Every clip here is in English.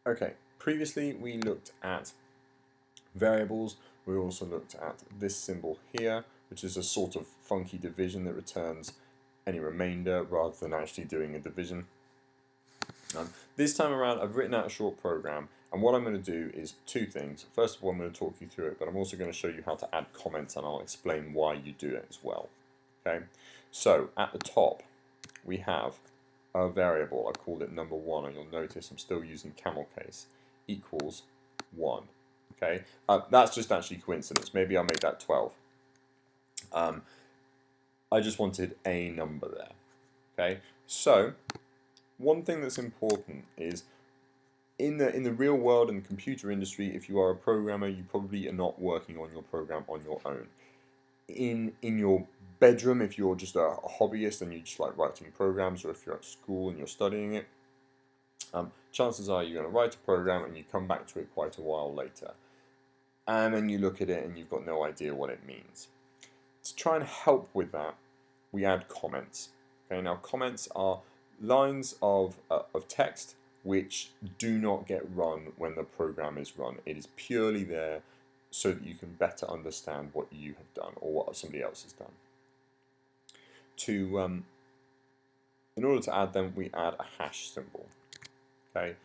Okay, previously we looked at variables. We also looked at this symbol here, which is a sort of funky division that returns any remainder rather than actually doing a division. This time around I've written out a short program, and what I'm going to do is two things. First of all, I'm going to talk you through it, but I'm also going to show you how to add comments, and I'll explain why you do it as well. Okay, so at the top we have a variable. I've called it number1, and you'll notice I'm still using camel case, equals 1. Okay, that's just actually coincidence. Maybe I'll make that 12. I just wanted a number there. Okay, so one thing that's important is in the real world and computer industry, if you are a programmer, you probably are not working on your program on your own. In your bedroom, if you're just a hobbyist and you just like writing programs, or if you're at school and you're studying it, chances are you're going to write a program and you come back to it quite a while later. And then you look at it and you've got no idea what it means. To try and help with that, we add comments. Okay, now comments are lines of text which do not get run when the program is run. It is purely there so that you can better understand what you have done or what somebody else has done. In order to add them, we add a hash symbol. Okay,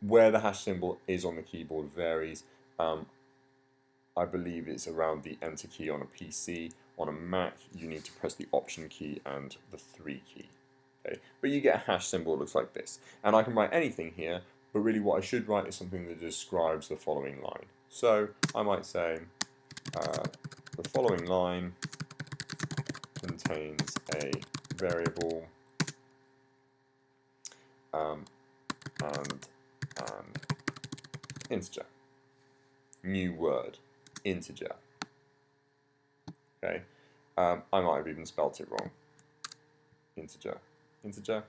where the hash symbol is on the keyboard varies. I believe it's around the enter key on a PC. On a Mac, you need to press the option key and the 3 key. Okay, but you get a hash symbol that looks like this. And I can write anything here, but really what I should write is something that describes the following line. So I might say the following line contains a variable and an integer. New word, integer. Okay, I might have even spelt it wrong. Integer, integer,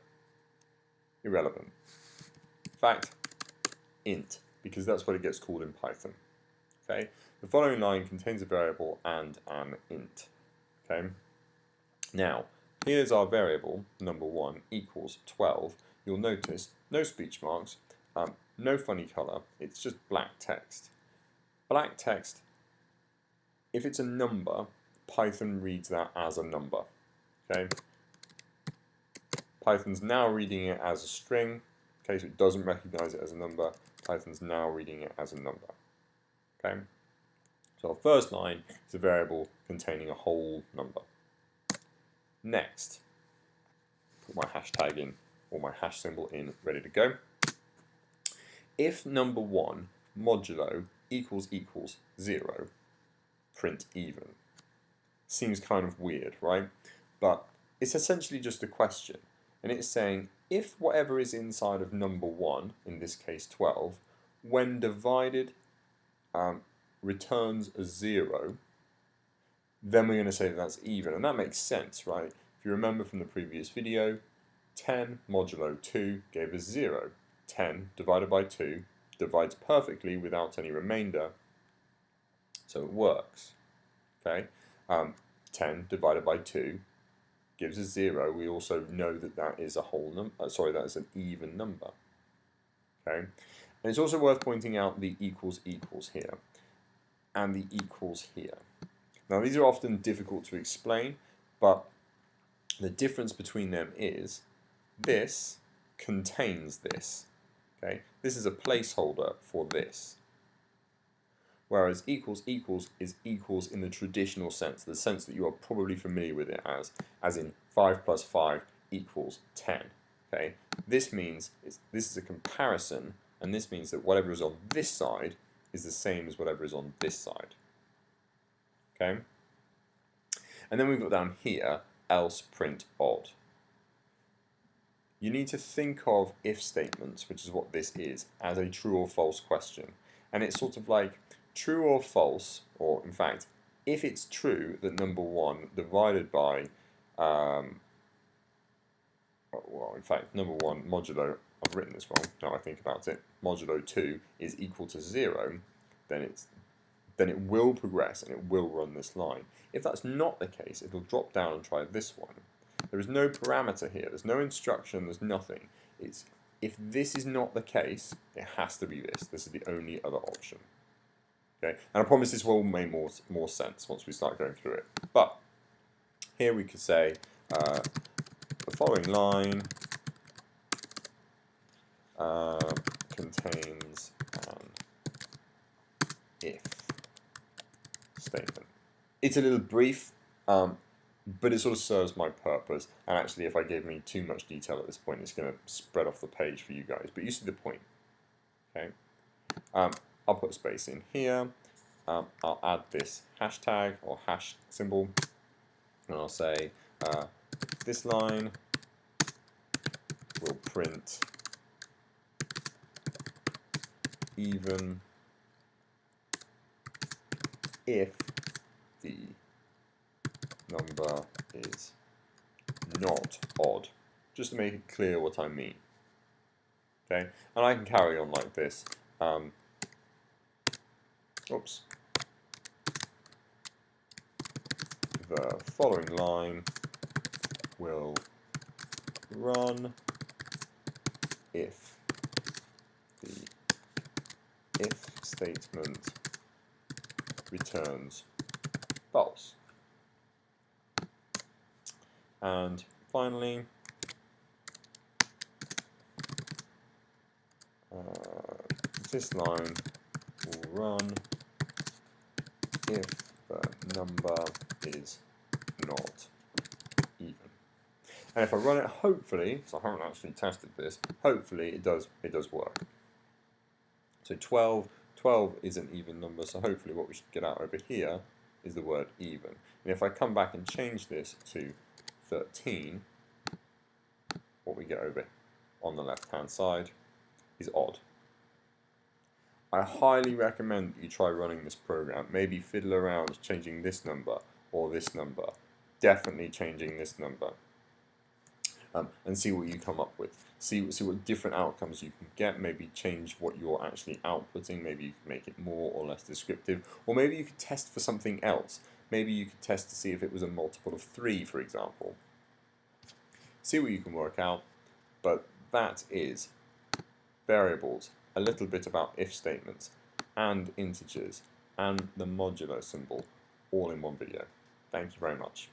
irrelevant. In fact, int, because that's what it gets called in Python. Okay, the following line contains a variable and an int. Okay, now here's our variable number1 equals 12. You'll notice no speech marks, no funny color. It's just black text. Black text. If it's a number, Python reads that as a number. Okay. Python's now reading it as a string. Okay, so it doesn't recognize it as a number. Python's now reading it as a number. Okay. So our first line is a variable containing a whole number. Next, put my hashtag in, or my hash symbol in, ready to go. If number1 modulo equals 0, print even. Seems kind of weird, right? But it's essentially just a question. And it's saying, if whatever is inside of number1, in this case 12, when divided returns a 0, then we're going to say that that's even. And that makes sense, right? If you remember from the previous video, 10 modulo 2 gave us 0. 10 divided by 2 divides perfectly without any remainder, so it works. Okay, 10 divided by 2 gives us 0. We also know that that is a whole number. That is an even number. Okay, and it's also worth pointing out the equals here and the equals here. Now these are often difficult to explain, but the difference between them is this contains this. Okay, this is a placeholder for this. Whereas equals is equals in the traditional sense, the sense that you are probably familiar with it as in 5 plus 5 equals 10. Okay, this means this is a comparison, and this means that whatever is on this side is the same as whatever is on this side. Okay, and then we've got down here else print odd. You need to think of if statements, which is what this is, as a true or false question, and it's sort of like true or false, or in fact, if it's true that number1 divided by, well, in fact, number1 modulo, I've written this wrong, now I think about it, modulo 2 is equal to 0, then it will progress and it will run this line. If that's not the case, it'll drop down and try this one. There is no parameter here, there's no instruction, there's nothing. It's If this is not the case, it has to be this. This is the only other option. Okay, and I promise this will make more sense once we start going through it. But here we could say the following line contains an if statement. It's a little brief, but it sort of serves my purpose. And actually, if I gave me too much detail at this point, it's going to spread off the page for you guys. But you see the point. Okay. I'll put a space in here. I'll add this hashtag or hash symbol, and I'll say this line will print even if the number is not odd, just to make it clear what I mean. Okay, and I can carry on like this. Oops. The following line will run if the if statement returns false. And finally, this line will run if the number is not even. And if I run it, hopefully, so I haven't actually tested this, hopefully it does work. So 12 is an even number, so hopefully what we should get out over here is the word even. And if I come back and change this to 13, what we get over on the left hand side is odd. I highly recommend you try running this program. Maybe fiddle around changing this number or this number. Definitely changing this number. And see what you come up with. See what different outcomes you can get. Maybe change what you're actually outputting. Maybe you can make it more or less descriptive. Or maybe you could test for something else. Maybe you could test to see if it was a multiple of 3, for example. See what you can work out. But that is variables, a little bit about if statements, and integers, and the modulo symbol, all in one video. Thank you very much.